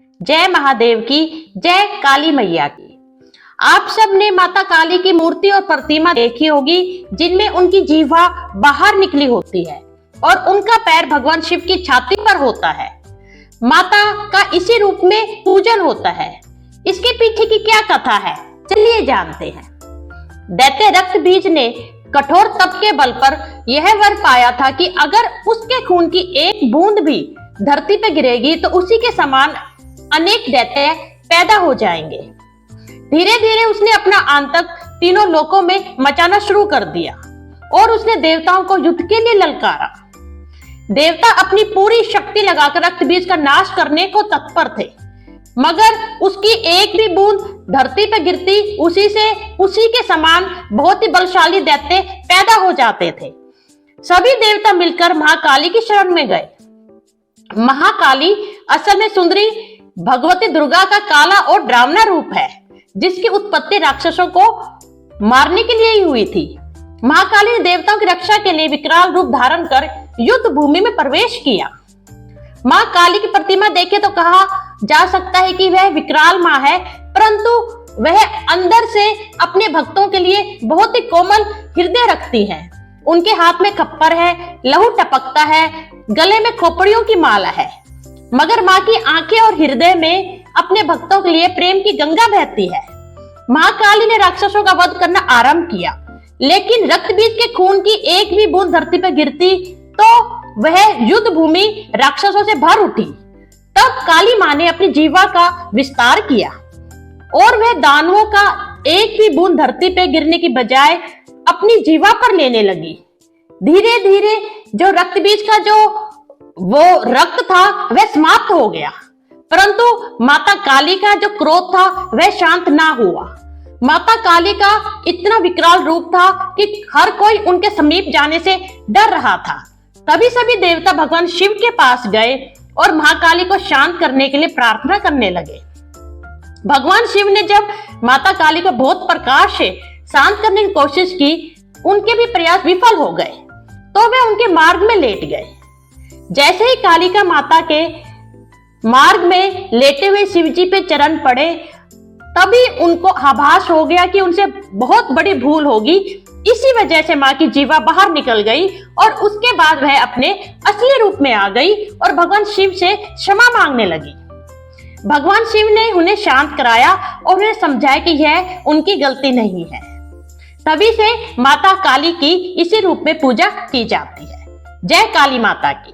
जय महादेव की, जय काली मैया की। आप सब ने माता काली की मूर्ति और प्रतिमा देखी होगी, जिनमें उनकी जीवा बाहर निकली होती है और उनका पैर भगवान शिव की छाती पर होता है। माता का इसी रूप में पूजन होता है। इसके पीछे की क्या कथा है, चलिए जानते हैं। दैत्य रक्त बीज ने कठोर तप के बल पर यह वर पाया था कि अगर उसके खून की एक बूंद भी धरती पर गिरेगी तो उसी के समान अनेक दैत्य पैदा हो जाएंगे। धीरे धीरे उसने अपना आतंक तीनों लोकों में मचाना शुरू कर दिया और उसने देवताओं को युद्ध के लिए ललकारा। देवता अपनी पूरी शक्ति लगाकर रक्त बीज का नाश करने को तत्पर थे, मगर उसकी एक भी बूंद धरती पर गिरती उसी के समान बहुत ही बलशाली दैत्य पैदा हो जाते थे। सभी देवता मिलकर महाकाली की शरण में गए। महाकाली असल में सुंदरी भगवती दुर्गा का काला और डरावना रूप है, जिसकी उत्पत्ति राक्षसों को मारने के लिए ही हुई थी। महाकाली ने देवताओं की रक्षा के लिए विकराल रूप धारण कर युद्ध भूमि में प्रवेश किया। मां काली की प्रतिमा देखे तो कहा जा सकता है कि वह विकराल मां है, परंतु वह अंदर से अपने भक्तों के लिए बहुत ही कोमल हृदय रखती है। उनके हाथ में खप्पर है, लहू टपकता है, गले में खोपड़ियों की माला है, मगर मां की आंखें और हृदय में अपने भक्तों के लिए प्रेम की गंगा बहती है। महाकाली ने राक्षसों का वध करना आरंभ किया, लेकिन रक्त बीज के खून की एक भी बूंद धरती पर गिरती तो वह युद्ध भूमि राक्षसों से भर उठी। तब काली मां ने अपनी जीवा का विस्तार किया और वह दानवों का एक भी बूंद धरती पर गिरने की बजाय अपनी जीवा पर लेने लगी। धीरे धीरे जो रक्त बीज का जो वो रक्त था वह समाप्त हो गया, परंतु माता काली का जो क्रोध था वह शांत ना हुआ। माता काली का इतना विकराल रूप था कि हर कोई उनके समीप जाने से डर रहा था। तभी सभी देवता भगवान शिव के पास गए और महाकाली को शांत करने के लिए प्रार्थना करने लगे। भगवान शिव ने जब माता काली को बहुत प्रकाश से शांत करने की कोशिश की, उनके भी प्रयास विफल हो गए तो वे उनके मार्ग में लेट गए। जैसे ही कालिका माता के मार्ग में लेटे हुए शिवजी पे चरण पड़े, तभी उनको आभास हो गया कि उनसे बहुत बड़ी भूल होगी। इसी वजह से मां की जीवा बाहर निकल गई और उसके बाद वह अपने असली रूप में आ गई और भगवान शिव से क्षमा मांगने लगी। भगवान शिव ने उन्हें शांत कराया और उन्हें समझाया कि यह उनकी गलती नहीं है। तभी से माता काली की इसी रूप में पूजा की जाती है। जय काली माता की।